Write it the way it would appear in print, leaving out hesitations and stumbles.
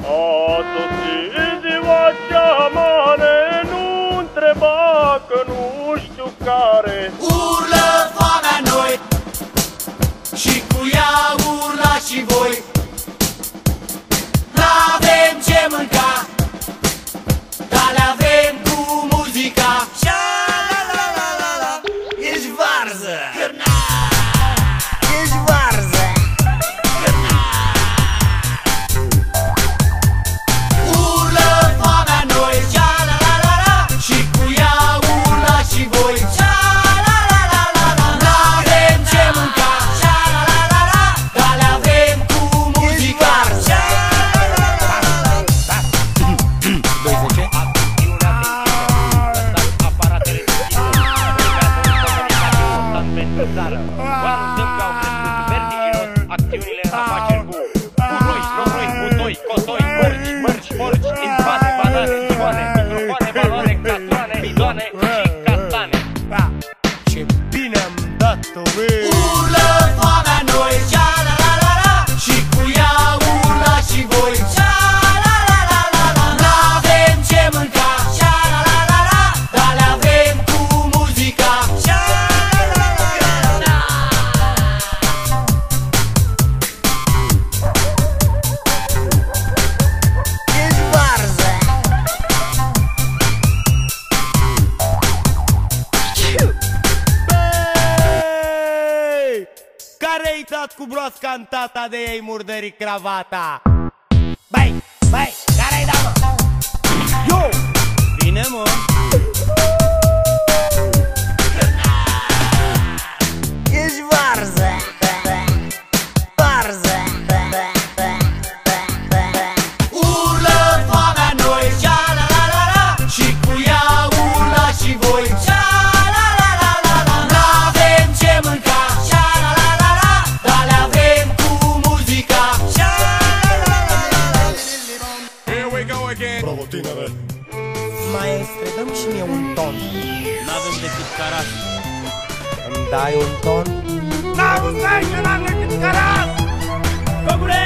A sosit ziua cea mare, nu întreba că nu știu care. Urlă foamea noi și cu ea urlați și voi. N-avem ce mânca, dar le avem cu muzica. Sha-la-la-la-la-la. Ești varză! Ești varză! Urlă foamea noi, sha-la-la-la-la, și cu ea urlați și voi. Sha-la-la-la-la-la. N-avem ce mânca, sha-la-la-la-la, dar le avem cu muzica. Acțiunile în afaceri cu uroi, noroi, butoi, cotoi, mărci, porci, infane, banane, țioane, microfoane, baloane, catoane, bidoane și castane. Ce bine am dat-o, băi! Urlă foamea noi, sha-la-la-la-la, și cu ea urlați și voi. Sha-la-la-la-la-la. N-avem ce mânca, sha-la-la-la-la, dar le avem cu muzica. Sha-la-la-la-la-la. Ești varză! Băi! Care-i dat cu broasca în tata de ei murdării cravata? Băi! Băi! Care-i dat, mă? Eu! Bine, mă! Ești varză! Varză! Urlă foamea noi, sha-la-la-la-la, și cu ea urlați și voi. Sha-la-la-la-la-la. N-avem ce mânca, sha-la-la-la-la, dar le avem cu muzica. Sha-la-la-la-la-la. Here we go again. Bravo, tinere! Maestre, dăm și mie un ton. N-avem decât carați. Îmi dai un ton? N-am decât carați! Căgure!